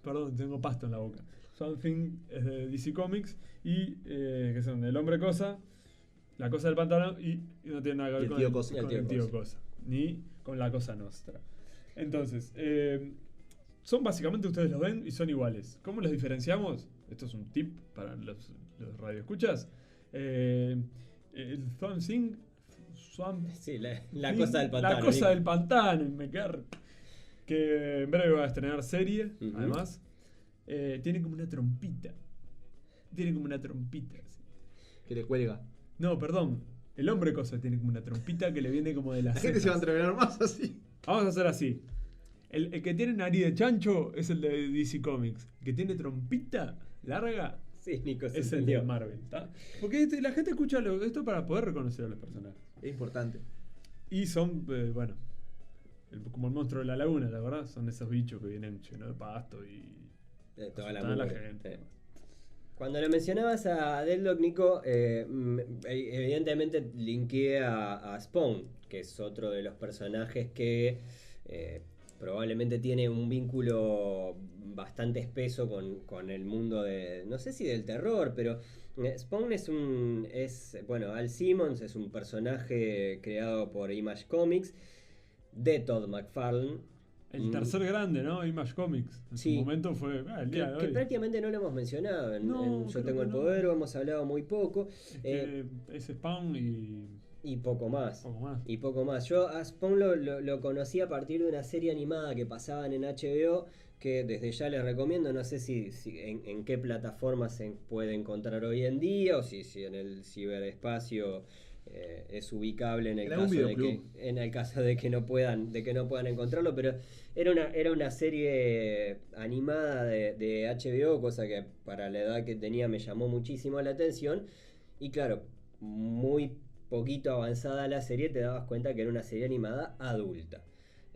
Perdón, tengo pasto en la boca. Swamp Thing es de DC Comics y que son el hombre cosa, la cosa del pantano y no tiene nada que ver Y el con tío Cosa. con el tío cosa, ni con la cosa nostra. Entonces, son básicamente, ustedes los ven y son iguales. ¿Cómo los diferenciamos? Esto es un tip para los radioescuchas. El Swamp Thing, Sí, la Sí, cosa del pantano. La cosa Nico. del pantano, que en breve va a estrenar serie, Ujú. además. Tiene como una trompita. Tiene como una trompita. Así. Que le cuelga. No, perdón. El hombre cosa tiene como una trompita que le viene como de La las gente se va a cejas. entrenar más así. Vamos a hacer así. El que tiene nariz de chancho es el de DC Comics. El que tiene trompita larga Sí, Nico, se es el entendió. de Marvel. ¿Tá? Porque la gente escucha esto para poder reconocer a los personajes. Es importante. Y son, bueno, como el monstruo de la laguna, ¿te acordás? Son esos bichos que vienen llenos de pasto y De toda la asustan a la mugre. gente. Sí. Cuando lo mencionabas a Deadlock, Nico, evidentemente linkeé a Spawn, que es otro de los personajes que probablemente tiene un vínculo bastante espeso con el mundo de, no sé si del terror, pero Spawn bueno, Al Simmons es un personaje creado por Image Comics de Todd McFarlane. El tercer grande, ¿no? Image Comics. En Sí. su momento fue el día de Que hoy. prácticamente no lo hemos mencionado No, Yo creo Tengo que el no. Poder, hemos hablado muy poco. Es que es Spawn Y poco más. poco más. Y poco más. Yo a Spawn lo conocí a partir de una serie animada que pasaban en HBO, que desde ya les recomiendo. No sé si en qué plataforma se puede encontrar hoy en día, o si en el ciberespacio es ubicable en el En algún caso de videoclub. en el caso de que no puedan encontrarlo, pero era una serie animada de HBO, cosa que para la edad que tenía me llamó muchísimo la atención. Y claro, muy poquito avanzada la serie te dabas cuenta que era una serie animada adulta.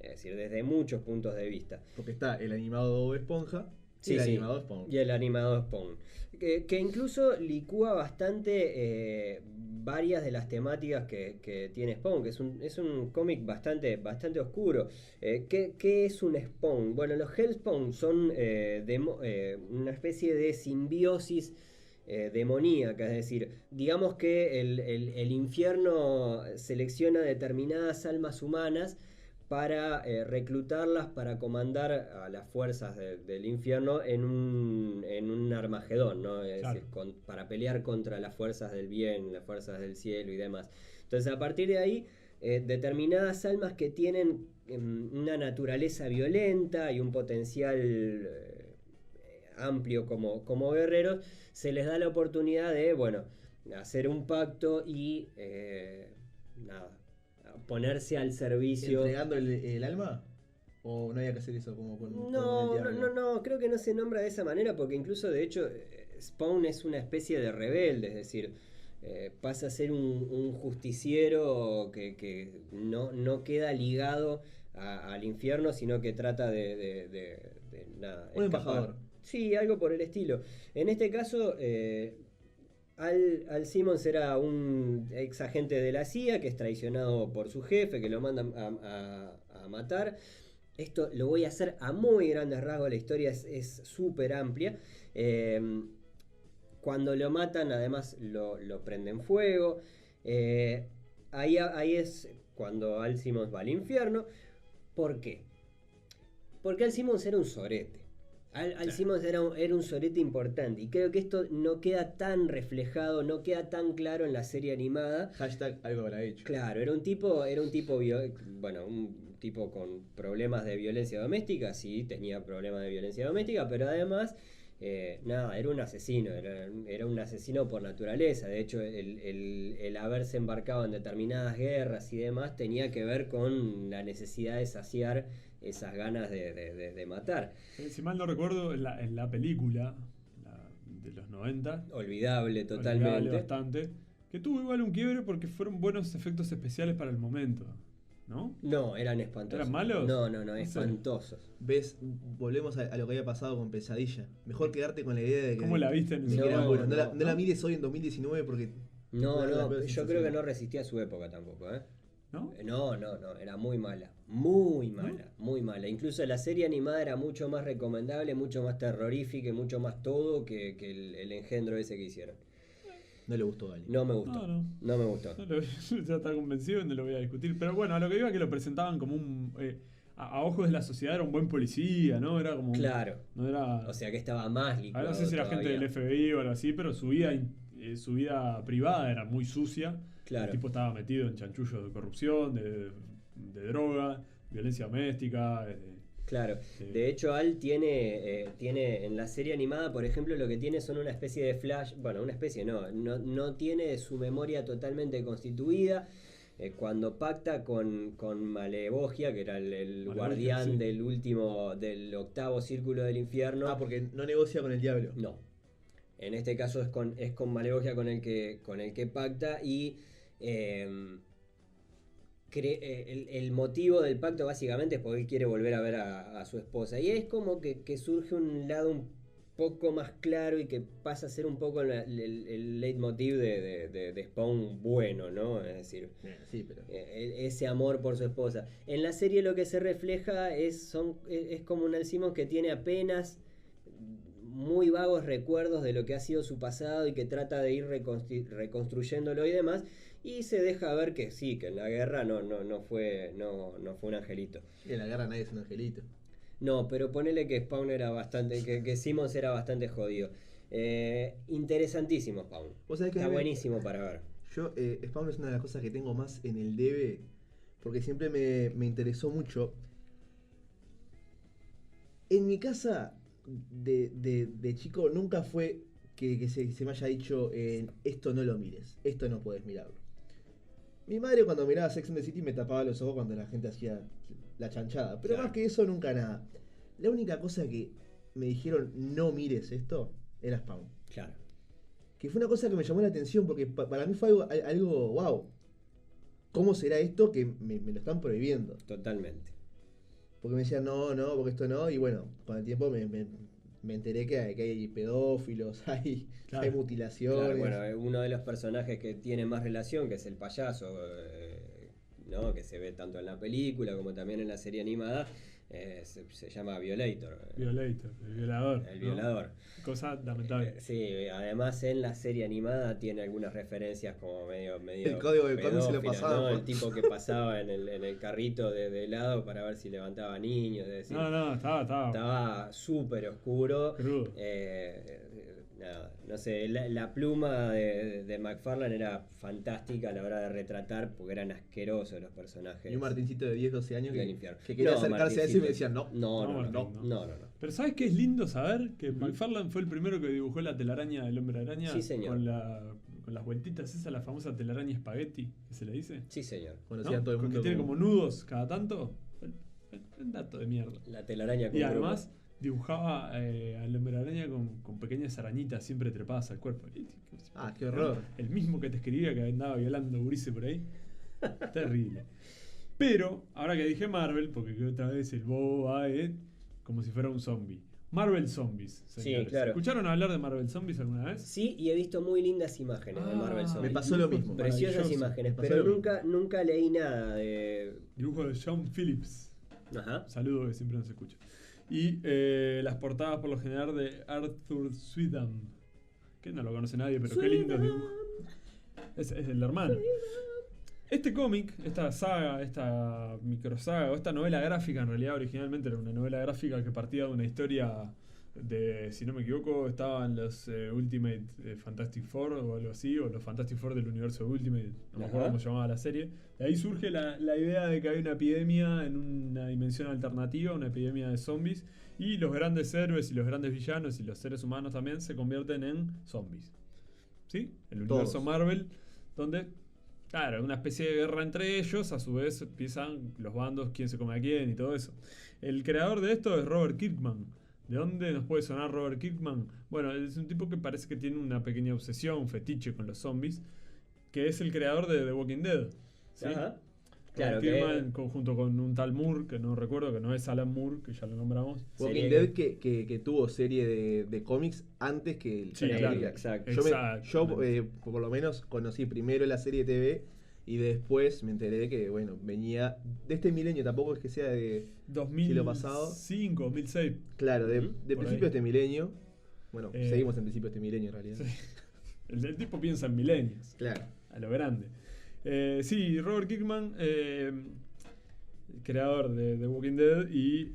Es decir, desde muchos puntos de vista. Porque está el animado Bob Esponja y el animado Spawn. Y el animado Spawn. Que incluso licúa bastante varias de las temáticas que tiene Spawn, que es un cómic bastante oscuro. ¿Qué es un Spawn? Bueno, los Hellspawn son una especie de simbiosis demoníaca, es decir, digamos que el infierno selecciona determinadas almas humanas para reclutarlas para comandar a las fuerzas del infierno en un Armagedón, ¿no? Es Claro. decir, para pelear contra las fuerzas del bien, las fuerzas del cielo y demás. Entonces, a partir de ahí, determinadas almas que tienen una naturaleza violenta y un potencial amplio como guerreros, se les da la oportunidad de, bueno, hacer un pacto y ponerse al servicio. ¿Entregando el alma? ¿O no había que hacer eso como con No, creo que no se nombra de esa manera, porque incluso de hecho Spawn es una especie de rebelde, es decir, pasa a ser un justiciero que no queda ligado al infierno, sino que trata de nada, Un escapar. embajador. Sí, algo por el estilo. En este caso, Al Simmons era un ex agente de la CIA que es traicionado por su jefe, que lo mandan a matar. Esto lo voy a hacer a muy grandes rasgos, la historia es súper amplia. Cuando lo matan, además lo prenden fuego. Ahí es cuando Al Simmons va al infierno. ¿Por qué? Porque Al Simmons era un sorete. Al Simmons era un sorete importante. Y creo que esto no queda tan reflejado, no queda tan claro en la serie animada. Hashtag algo habrá hecho. Claro, era un tipo con problemas de violencia doméstica, sí, tenía problemas de violencia doméstica, pero además, era un asesino, era un asesino por naturaleza. De hecho, el haberse embarcado en determinadas guerras y demás tenía que ver con la necesidad de saciar esas ganas de matar. Si mal no recuerdo, en la película de los 90, Olvidable olvidable totalmente. bastante, que tuvo igual un quiebre porque fueron buenos efectos especiales para el momento, ¿no? No, eran espantosos. ¿Eran malos? No, No sé. espantosos. ¿Ves? Volvemos a lo que había pasado con Pesadilla. Mejor quedarte con la idea de que. ¿Cómo la viste en de que eran No, buenos. No, no, no la mires hoy en 2019 porque. No, Las yo peores creo que sensaciones. no resistía a su época tampoco, ¿eh? ¿No? No, era muy mala. Muy mala, muy mala. Incluso la serie animada era mucho más recomendable, mucho más terrorífica y mucho más todo que el engendro ese que hicieron. No le gustó a Gali. No me gustó. No me gustó. Ya está convencido y no lo voy a discutir. Pero bueno, a lo que iba que lo presentaban como un. A ojos de la sociedad era un buen policía, ¿no? Era como. Claro. No era. O sea que estaba más A licuado ver, no sé si era gente todavía. del FBI o algo así, pero su vida privada era muy sucia. Claro. El tipo estaba metido en chanchullos de corrupción, de droga, violencia doméstica. Claro, Sí. de hecho Al tiene en la serie animada, por ejemplo, lo que tiene son una especie de flash, bueno, una especie no tiene su memoria totalmente constituida. Cuando pacta con Malevogia, que era el Malevogia, guardián sí. del octavo círculo del infierno. Ah, porque no negocia con el diablo. No. En este caso es con Malevogia con el que pacta y el motivo del pacto básicamente es porque él quiere volver a ver a su esposa. Y es como que surge un lado un poco más claro y que pasa a ser un poco el leitmotiv de Spawn bueno, ¿no? Es decir, Sí, pero... ese amor por su esposa. En la serie lo que se refleja es como un Al Simmons que tiene apenas muy vagos recuerdos de lo que ha sido su pasado y que trata de ir reconstruyéndolo y demás, y se deja ver que sí, que en la guerra no fue un angelito. En la guerra nadie es un angelito. No, pero ponele que Spawn era bastante, que Simmons era bastante jodido. Interesantísimo Spawn. ¿Vos sabés que Está a mí me- buenísimo para ver. Yo, Spawn es una de las cosas que tengo más en el debe, porque siempre me interesó mucho. En mi casa de chico nunca fue que se me haya dicho esto no lo mires, esto no puedes mirarlo. Mi madre cuando miraba Sex and the City me tapaba los ojos cuando la gente hacía la chanchada, pero Claro. más que eso nunca nada. La única cosa que me dijeron no mires esto era Spawn. Claro. Que fue una cosa que me llamó la atención porque para mí fue algo wow. ¿Cómo será esto que me lo están prohibiendo? Totalmente. Porque me decían, no, porque esto no. Y bueno, con el tiempo me enteré que hay pedófilos, Claro. hay mutilaciones. Claro, bueno, uno de los personajes que tiene más relación, que es el payaso, ¿no? Que se ve tanto en la película como también en la serie animada, se llama Violator. Violator, el violador. El ¿no? violador. Cosa lamentable. Sí, además en la serie animada tiene algunas referencias como medio El código de Conde se lo pedófilas, pasaba, ¿no? ¿no? El tipo que pasaba en el carrito de helado para ver si levantaba niños, es decir, No, estaba estaba súper oscuro. crudo. Nada, no sé, la pluma de McFarlane era fantástica a la hora de retratar porque eran asquerosos los personajes. Y un Martincito de 10, 12 años del que, infierno. que quería No, acercarse a eso y me Martincito. decían, no. No. Pero ¿sabes qué es lindo saber? Que McFarlane fue el primero que dibujó la telaraña del Hombre Araña. Sí, señor. Con las vueltitas, esa la famosa telaraña espagueti, que se le dice. Sí, señor. Conocía ¿No? a todo el mundo. Que tiene como nudos cada tanto. Un dato de mierda. La telaraña con Y además dibujaba al Hombre Araña con pequeñas arañitas siempre trepadas al cuerpo. Ah, qué horror. El mismo que te escribía que andaba violando gurises por ahí. Terrible. Pero, ahora que dije Marvel, porque que otra vez el bobo va como si fuera un zombie. Marvel Zombies, señores. Sí, claro. ¿Escucharon hablar de Marvel Zombies alguna vez? Sí, y he visto muy lindas imágenes de Marvel Ah, Zombies. Me pasó lo mismo. Preciosas maravilloso. imágenes, Me pasó pero lo mismo. nunca leí nada de... Dibujo de Sean Phillips. Ajá. Saludo que siempre nos escucha. Y las portadas por lo general de Arthur Swedham. Que no lo conoce nadie, pero qué lindo dibujo. Es el hermano. Este cómic, esta saga, esta microsaga, o esta novela gráfica, en realidad originalmente era una novela gráfica que partía de una historia de, si no me equivoco, estaban los Ultimate Fantastic Four o algo así, o los Fantastic Four del universo Ultimate, no me acuerdo Ajá. cómo se llamaba la serie. De ahí surge la idea de que hay una epidemia en una dimensión alternativa, una epidemia de zombies, y los grandes héroes y los grandes villanos y los seres humanos también se convierten en zombies. ¿Sí? El universo Todos. Marvel, donde, claro, una especie de guerra entre ellos, a su vez empiezan los bandos, quién se come a quién y todo eso. El creador de esto es Robert Kirkman. ¿De dónde nos puede sonar Robert Kirkman? Bueno, es un tipo que parece que tiene una pequeña obsesión, un fetiche con los zombies, que es el creador de The Walking Dead. ¿sí? Ajá. Claro, Claro que... Kirkman, junto con un tal Moore, que no recuerdo, que no es Alan Moore, que ya lo nombramos. Walking Serie Dead que tuvo serie de cómics antes que Sí, la claro. película. Exacto. Yo, Exactamente. por lo menos conocí primero la serie de TV y después me enteré que, bueno, venía de este milenio, tampoco es que sea de... 2005, pasado. 2006. Claro, de Ujú, principio por de ahí. este milenio. Bueno, Eh, seguimos en principio de este milenio en realidad. Sí. El tipo piensa en milenios. Claro. A lo grande. Sí, Robert Kirkman, creador de The Walking Dead y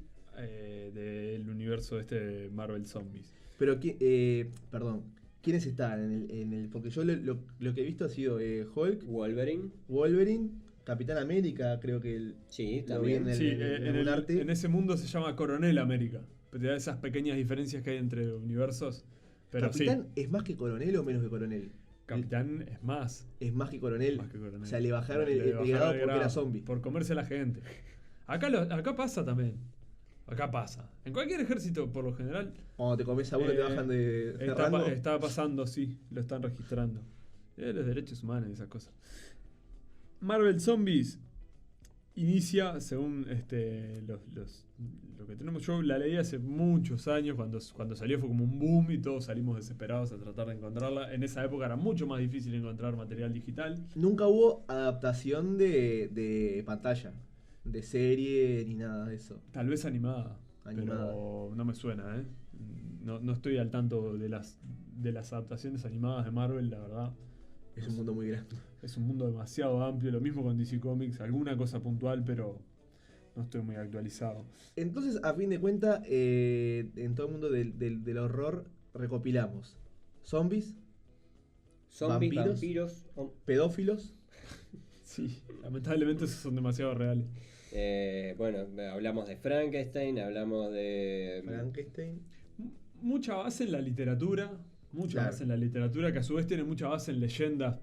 del universo este de Marvel Zombies. Pero, perdón, ¿quiénes están en el...? Porque yo lo que he visto ha sido Hulk, Wolverine. Wolverine, Capitán América, creo que Sí, lo vi también. en el arte. en ese mundo se llama Coronel América. Pero te da esas pequeñas diferencias que hay entre universos. Pero ¿Capitán sí, es más que coronel o menos que coronel? Capitán es más. Es más que coronel. Más que coronel. O sea, le bajaron Le el bajaron grado el porque grado, era zombie. Por comerse a la gente. Acá pasa también. Acá pasa. En cualquier ejército, por lo general, Cuando te comes a uno te bajan de rango. está pasando, sí. Lo están registrando. Los derechos humanos y esas cosas. Marvel Zombies inicia según lo que tenemos. Yo la leí hace muchos años, cuando salió fue como un boom y todos salimos desesperados a tratar de encontrarla. En esa época era mucho más difícil encontrar material digital. Nunca hubo adaptación de pantalla, de serie, ni nada de eso. Tal vez animada, Animada. pero no me suena, ¿eh? No estoy al tanto de las adaptaciones animadas de Marvel, la verdad. Es un mundo muy grande. Es un mundo demasiado amplio, lo mismo con DC Comics, alguna cosa puntual, pero no estoy muy actualizado. Entonces, a fin de cuentas, en todo el mundo del horror recopilamos zombies, Zombies, vampiros, vampiros. pedófilos. Sí, lamentablemente esos son demasiado reales. Bueno, hablamos de Frankenstein, hablamos de. Frankenstein. Mucha base en la literatura, Claro. base en la literatura que a su vez tiene mucha base en leyendas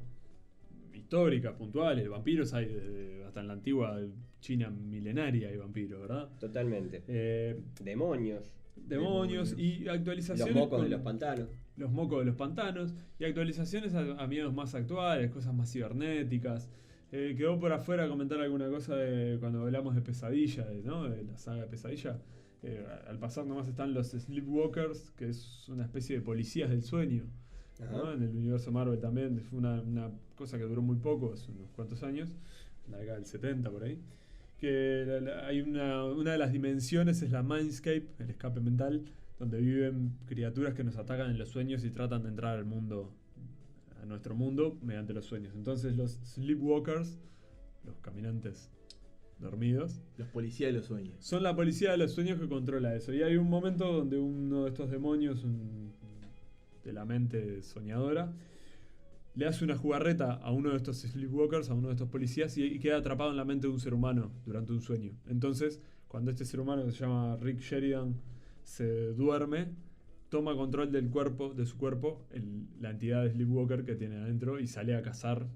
históricas, puntuales. Vampiros hay hasta en la antigua China milenaria hay vampiros, ¿verdad? Totalmente. Demonios Demonios. y actualizaciones. Los mocos con de los pantanos. los mocos de los pantanos y actualizaciones a miedos más actuales, cosas más cibernéticas. Quedó por afuera comentar alguna cosa de cuando hablamos de Pesadilla, ¿no? De la saga de Pesadilla. Al pasar nomás están los Sleepwalkers, que es una especie de policías del sueño, ¿no? Ajá. En el universo Marvel también. Fue una cosa que duró muy poco, hace unos cuantos años, en la década del 70 por ahí. Que hay una de las dimensiones es la Mindscape, el escape mental, donde viven criaturas que nos atacan en los sueños y tratan de entrar al mundo, a nuestro mundo, mediante los sueños. Entonces los Sleepwalkers, los caminantes dormidos, Los policías de los sueños. son la policía de los sueños que controla eso. Y hay un momento donde uno de estos demonios, de la mente soñadora, le hace una jugarreta a uno de estos Sleepwalkers, a uno de estos policías, y queda atrapado en la mente de un ser humano durante un sueño. Entonces, cuando este ser humano, que se llama Rick Sheridan, se duerme, toma control del cuerpo, de su cuerpo, la entidad de Sleepwalker que tiene adentro, y sale a cazar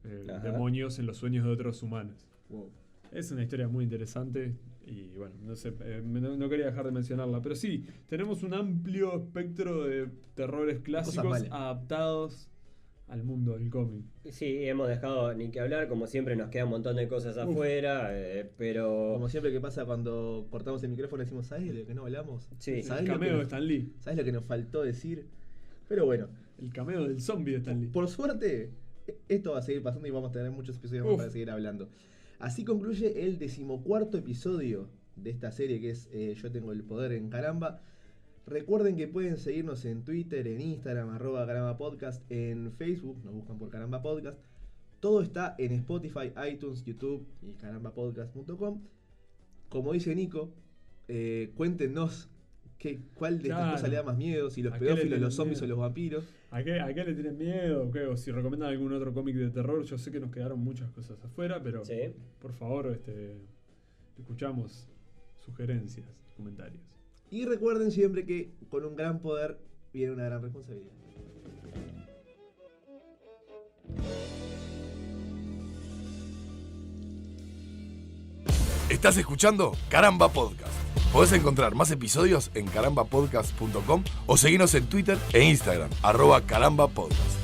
Ajá. demonios en los sueños de otros humanos. Wow. Es una historia muy interesante y bueno, no sé, no quería dejar de mencionarla, pero sí, tenemos un amplio espectro de terrores clásicos malas. adaptados al mundo del cómic. Sí, hemos dejado ni que hablar, como siempre nos queda un montón de cosas afuera, pero. Como siempre que pasa cuando cortamos el micrófono decimos, ¿sabes de lo que no hablamos? Sí. ¿Sabes El lo que cameo de nos- Stan Lee, ¿Sabes lo que nos faltó decir? Pero bueno, el cameo del zombie de Stan Lee. por suerte, esto va a seguir pasando y vamos a tener muchos episodios más Uf. para seguir hablando. Así concluye el 14º episodio de esta serie que es Yo Tengo el Poder en Caramba. Recuerden que pueden seguirnos en Twitter, en Instagram, @Caramba Podcast, en Facebook, nos buscan por Caramba Podcast. Todo está en Spotify, iTunes, YouTube y carambapodcast.com. Como dice Nico, cuéntenos cuál de estas Claro. cosas le da más miedo, si los ¿A qué le pedófilos, tienen los zombies miedo? o los vampiros. ¿A qué le tienen miedo? ¿O qué? O si recomiendan algún otro cómic de terror, yo sé que nos quedaron muchas cosas afuera, pero Sí. por favor, escuchamos sugerencias y comentarios. Y recuerden siempre que con un gran poder viene una gran responsabilidad. Estás escuchando Caramba Podcast. Podés encontrar más episodios en carambapodcast.com o seguirnos en Twitter e Instagram, @carambapodcast.